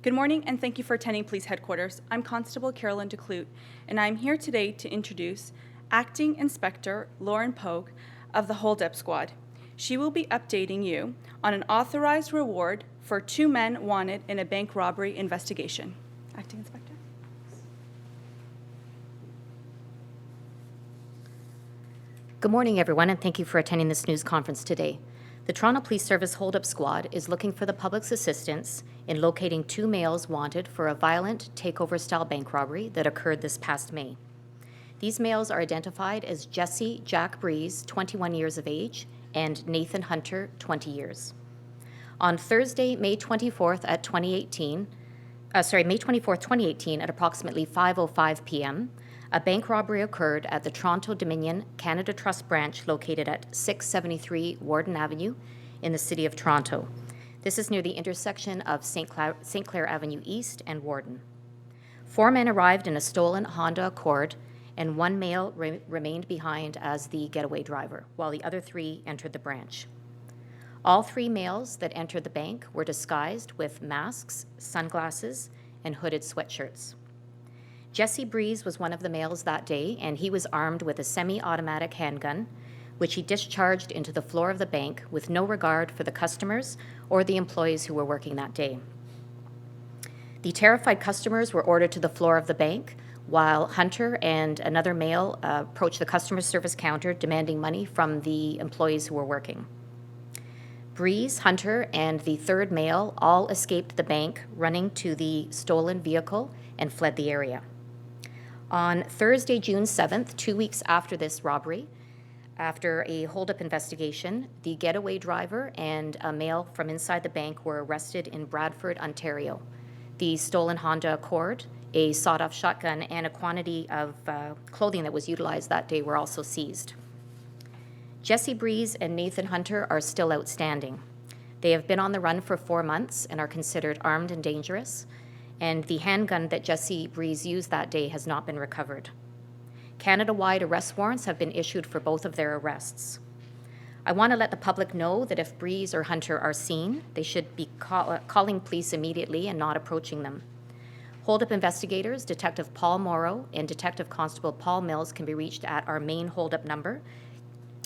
Good morning, and thank you for attending Police Headquarters. I'm Constable Carolyn DeClute, and I'm here today to introduce Acting Inspector Lauren Pogue of the Hold Up Squad. She will be updating you on an authorized reward for 2 men wanted in a bank robbery investigation. Acting Inspector. Good morning, everyone, and thank you for attending this news conference today. The Toronto Police Service Hold Up Squad is looking for the public's assistance in locating 2 males wanted for a violent takeover-style bank robbery that occurred this past May. These males are identified as Jesse Jack Breeze, 21 years of age, and Nathan Hunter, 20 years. On Thursday, May 24th, 2018, at approximately 5:05 p.m., a bank robbery occurred at the Toronto Dominion Canada Trust branch located at 673 Warden Avenue in the City of Toronto. This is near the intersection of St. Clair Avenue East and Warden. 4 men arrived in a stolen Honda Accord, and 1 male remained behind as the getaway driver, while the other 3 entered the branch. All 3 males that entered the bank were disguised with masks, sunglasses, and hooded sweatshirts. Jesse Breeze was one of the males that day, and he was armed with a semi-automatic handgun, which he discharged into the floor of the bank with no regard for the customers or the employees who were working that day. The terrified customers were ordered to the floor of the bank, while Hunter and another male approached the customer service counter demanding money from the employees who were working. Breeze, Hunter, and the 3rd male all escaped the bank, running to the stolen vehicle and fled the area. On Thursday, June 7th, 2 weeks after this robbery, after a hold-up investigation, the getaway driver and a male from inside the bank were arrested in Bradford, Ontario. The stolen Honda Accord, a sawed-off shotgun, and a quantity of clothing that was utilized that day were also seized. Jesse Breeze and Nathan Hunter are still outstanding. They have been on the run for 4 months and are considered armed and dangerous, and the handgun that Jesse Breeze used that day has not been recovered. Canada-wide arrest warrants have been issued for both of their arrests. I want to let the public know that if Breeze or Hunter are seen, they should be calling police immediately and not approaching them. Hold-up investigators, Detective Paul Morrow and Detective Constable Paul Mills, can be reached at our main hold-up number,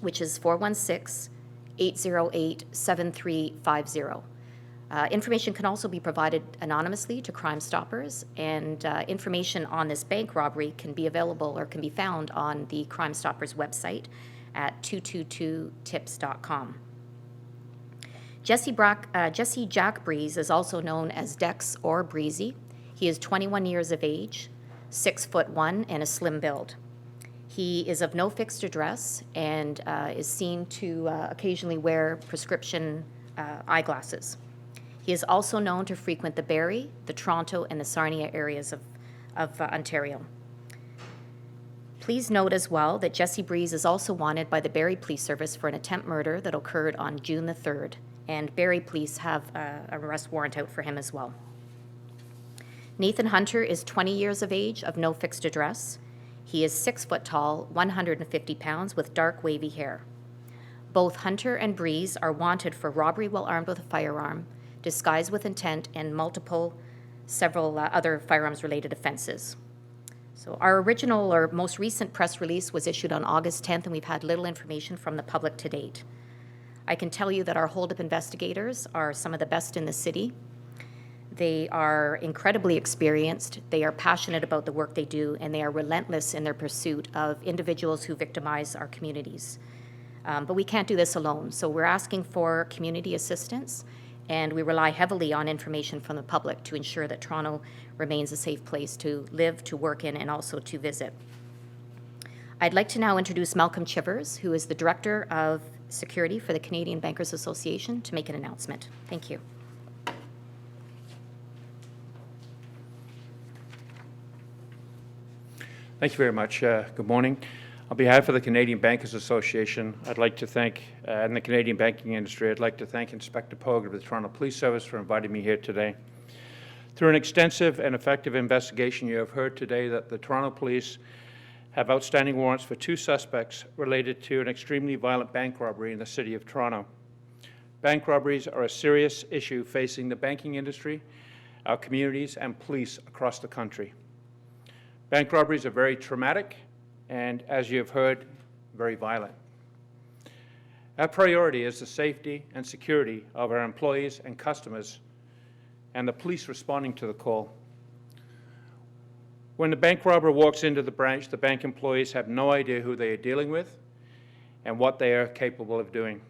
which is 416-808-7350. Information can also be provided anonymously to Crime Stoppers, and information on this bank robbery can be available or can be found on the Crime Stoppers website at 222tips.com. Jesse Jack Breeze is also known as Dex or Breezy. He is 21 years of age, 6'1", and a slim build. He is of no fixed address and is seen to occasionally wear prescription eyeglasses. He is also known to frequent the Barrie, the Toronto, and the Sarnia areas of Ontario. Please note as well that Jesse Breeze is also wanted by the Barrie Police Service for an attempt murder that occurred on June the 3rd, and Barrie Police have an arrest warrant out for him as well. Nathan Hunter is 20 years of age, of no fixed address. He is 6 foot tall, 150 pounds, with dark wavy hair. Both Hunter and Breeze are wanted for robbery while armed with a firearm, disguise with intent, and several other firearms-related offenses. So our original or most recent press release was issued on August 10th, and we've had little information from the public to date. I can tell you that our hold-up investigators are some of the best in the city. They are incredibly experienced, they are passionate about the work they do, and they are relentless in their pursuit of individuals who victimize our communities. But we can't do this alone, so we're asking for community assistance, and we rely heavily on information from the public to ensure that Toronto remains a safe place to live, to work in, and also to visit. I'd like to now introduce Malcolm Chivers, who is the Director of Security for the Canadian Bankers Association, to make an announcement. Thank you. Thank you very much. Good morning. On behalf of the Canadian Bankers Association, I'd like to thank, and the Canadian banking industry, I'd like to thank Inspector Pogue of the Toronto Police Service for inviting me here today. Through an extensive and effective investigation, you have heard today that the Toronto Police have outstanding warrants for 2 suspects related to an extremely violent bank robbery in the City of Toronto. Bank robberies are a serious issue facing the banking industry our communities, and police across the country. Bank robberies are very traumatic and, as you have heard, very violent. Our priority is the safety and security of our employees and customers and the police responding to the call. When the bank robber walks into the branch, the bank employees have no idea who they are dealing with and what they are capable of doing.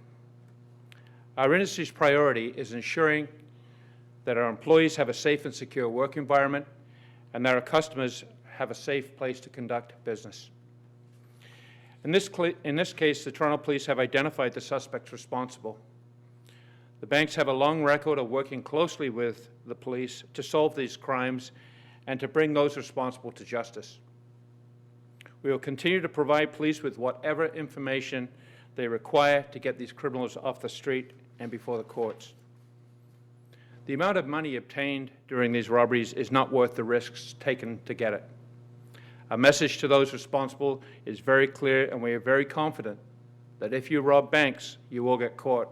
Our industry's priority is ensuring that our employees have a safe and secure work environment and that our customers have a safe place to conduct business. In this case, the Toronto Police have identified the suspects responsible. The banks have a long record of working closely with the police to solve these crimes and to bring those responsible to justice. We will continue to provide police with whatever information they require to get these criminals off the street and before the courts. The amount of money obtained during these robberies is not worth the risks taken to get it. Our message to those responsible is very clear, and we are very confident that if you rob banks, you will get caught.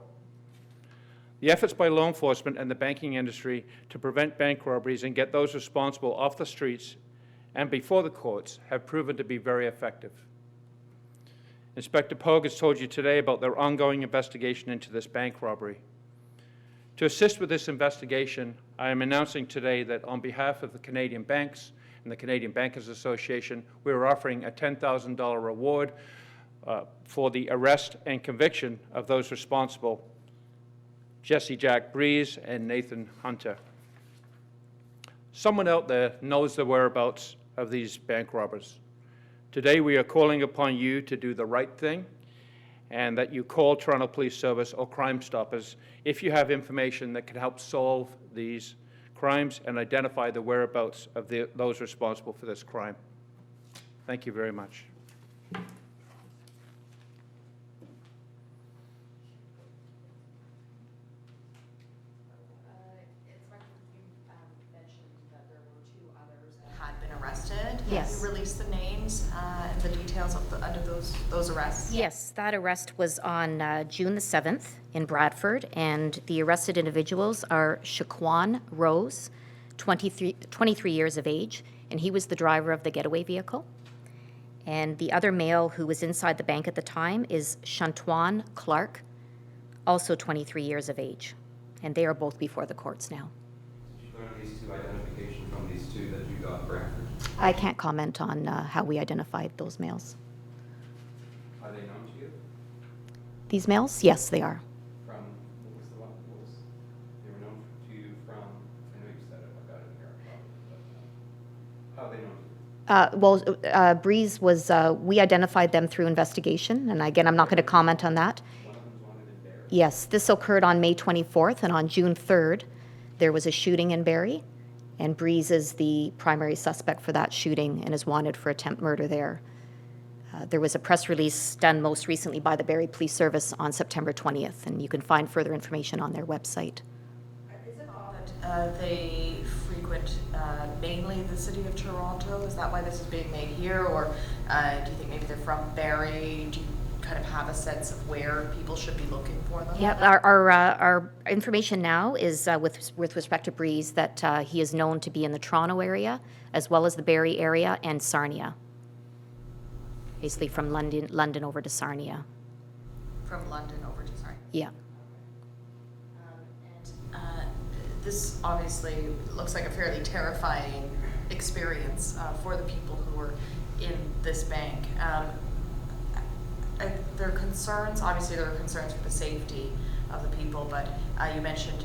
The efforts by law enforcement and the banking industry to prevent bank robberies and get those responsible off the streets and before the courts have proven to be very effective. Inspector Pogue has told you today about their ongoing investigation into this bank robbery. To assist with this investigation, I am announcing today that on behalf of the Canadian banks and the Canadian Bankers Association, we are offering a $10,000 reward for the arrest and conviction of those responsible, Jesse Jack Breeze and Nathan Hunter. Someone out there knows the whereabouts of these bank robbers. Today we are calling upon you to do the right thing and that you call Toronto Police Service or Crime Stoppers if you have information that can help solve these crimes and identify the whereabouts of those responsible for this crime. Thank you very much. Had been arrested. Yes. Have you released the names and the details of under those arrests? Yes, that arrest was on June the 7th in Bradford, and the arrested individuals are Shaquan Rose, 23 years of age, and he was the driver of the getaway vehicle. And the other male who was inside the bank at the time is Shantuan Clark, also 23 years of age, and they are both before the courts now. Did you learn these two identification from these two that you got in Bradford? I can't comment on how we identified those males. Are they known to you? These males? Yes, they are. From, what was the one, they were known to you from, I know you said it, I've got it in here, but how are they known to you? Breeze was, we identified them through investigation, and again, I'm not going to comment on that. One of them's wanted in Barrie. Yes, this occurred on May 24th, and on June 3rd, there was a shooting in Barrie, and Breeze is the primary suspect for that shooting and is wanted for attempt murder there. There was a press release done most recently by the Barrie Police Service on September 20th, and you can find further information on their website. Is it odd that they frequent mainly the city of Toronto? Is that why this is being made here, or do you think maybe they're from Barrie? Do you kind of have a sense of where people should be looking for them? Yeah, our information now is with respect to Breeze that he is known to be in the Toronto area as well as the Barrie area and Sarnia. Basically from London over to Sarnia. From London over to Sarnia. Yeah. This obviously looks like a fairly terrifying experience for the people who were in this bank. There are concerns, obviously there are concerns for the safety of the people, but you mentioned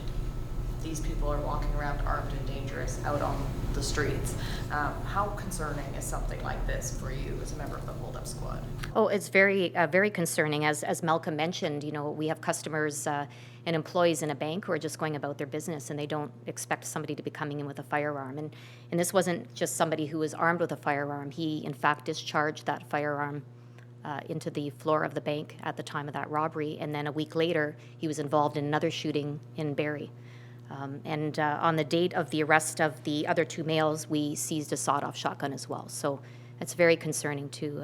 these people are walking around armed and dangerous out on the streets. How concerning is something like this for you as a member of the hold-up squad? Oh, it's very, very concerning. As Malcolm mentioned, you know, we have customers and employees in a bank who are just going about their business, and they don't expect somebody to be coming in with a firearm. And this wasn't just somebody who was armed with a firearm. He, in fact, discharged that firearm into the floor of the bank at the time of that robbery, and then a week later, he was involved in another shooting in Barrie. On the date of the arrest of the other two males, we seized a sawed-off shotgun as well. So it's very concerning to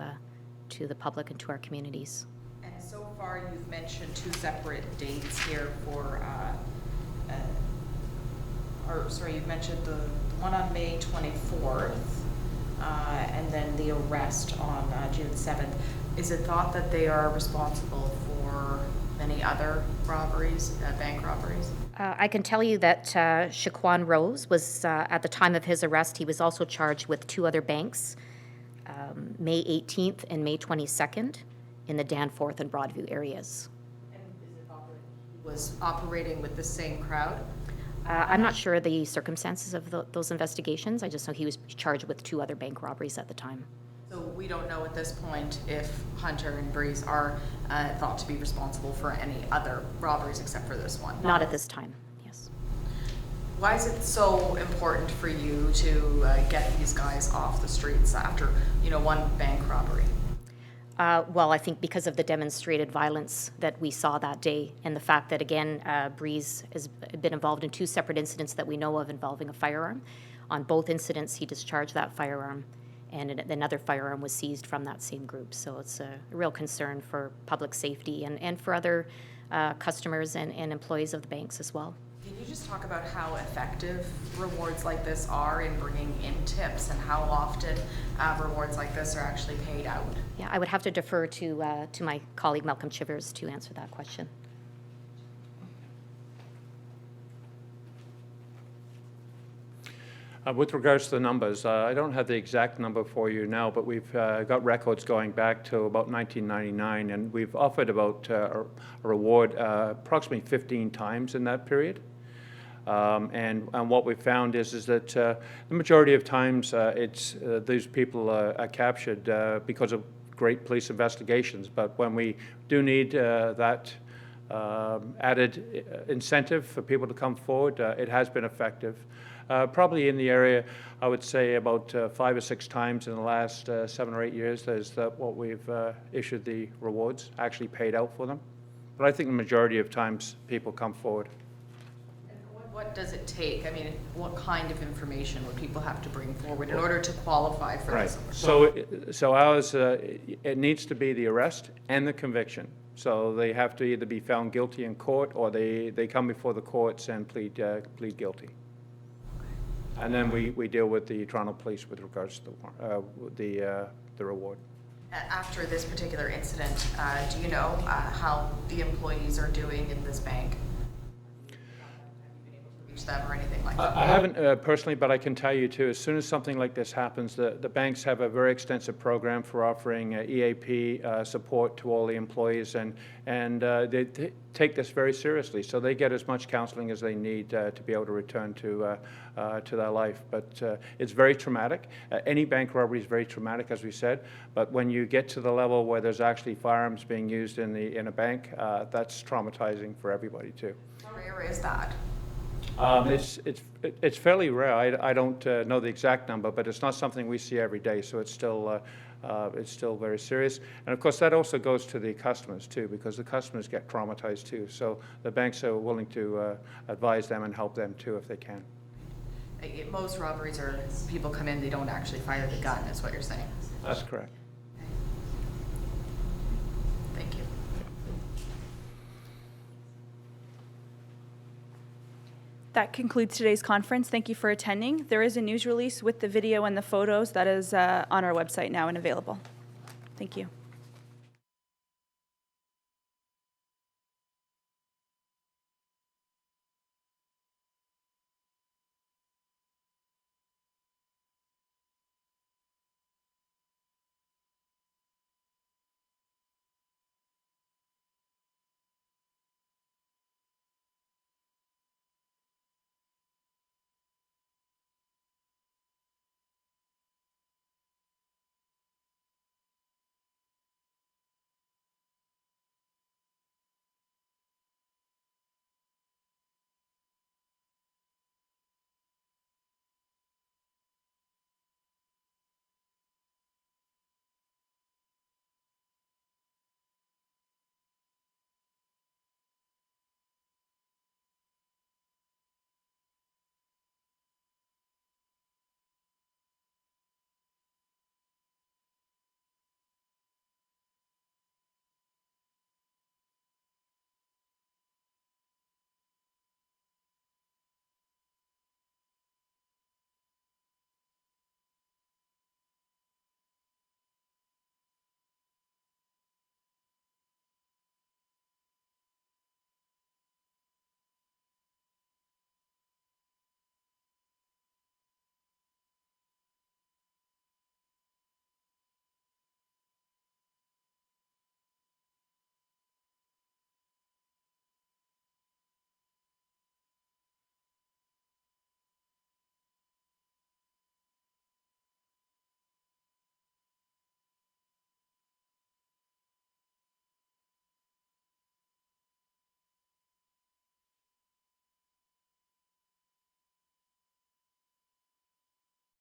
the public and to our communities. And so far, you've mentioned two separate dates here for or sorry, you mentioned the one on May 24th, and then the arrest on June 7th. Is it thought that they are responsible for many other robberies, bank robberies? I can tell you that Shaquan Rose was, at the time of his arrest, he was also charged with 2 other banks, May 18th and May 22nd, in the Danforth and Broadview areas. And is it thought that he was operating with the same crowd? I'm not sure the circumstances of those investigations. I just know he was charged with 2 other bank robberies at the time. So we don't know at this point if Hunter and Breeze are thought to be responsible for any other robberies except for this one? Not at this time, yes. Why is it so important for you to get these guys off the streets after, one bank robbery? Well, I think because of the demonstrated violence that we saw that day, and the fact that, again, Breeze has been involved in 2 separate incidents that we know of involving a firearm. On both incidents, he discharged that firearm, and another firearm was seized from that same group. So it's a real concern for public safety and for other customers and employees of the banks as well. Can you just talk about how effective rewards like this are in bringing in tips, and how often rewards like this are actually paid out? Yeah, I would have to defer to my colleague Malcolm Chivers to answer that question. With regards to the numbers, I don't have the exact number for you now, but we've got records going back to about 1999, and we've offered about a reward approximately 15 times in that period. And what we've found is that the majority of times these people are captured because of great police investigations. But when we do need that added incentive for people to come forward, it has been effective. Probably in the area, I would say about 5 or 6 times in the last 7 or 8 years, there's what we've issued the rewards, actually paid out for them. But I think the majority of times people come forward. And what does it take? I mean, what kind of information would people have to bring forward in order to qualify for Right. this? So ours, it needs to be the arrest and the conviction. So they have to either be found guilty in court, or they come before the courts and plead guilty. And then we deal with the Toronto Police with regards to the reward. After this particular incident, do you know how the employees are doing in this bank? Have you been able to reach them or anything like that? I haven't personally, but I can tell you too, as soon as something like this happens, the banks have a very extensive program for offering EAP support to all the employees, and they take this very seriously. So they get as much counseling as they need to be able to return to their life. But it's very traumatic. Any bank robbery is very traumatic, as we said. But when you get to the level where there's actually firearms being used in a bank, that's traumatizing for everybody too. How rare is that? It's fairly rare. I don't know the exact number, but it's not something we see every day. So it's still very serious. And of course, that also goes to the customers too, because the customers get traumatized too. So the banks are willing to advise them and help them too if they can. Most robberies are people come in, they don't actually fire the gun, is what you're saying. That's correct. Okay. Thank you. That concludes today's conference. Thank you for attending. There is a news release with the video and the photos that is on our website now and available. Thank you.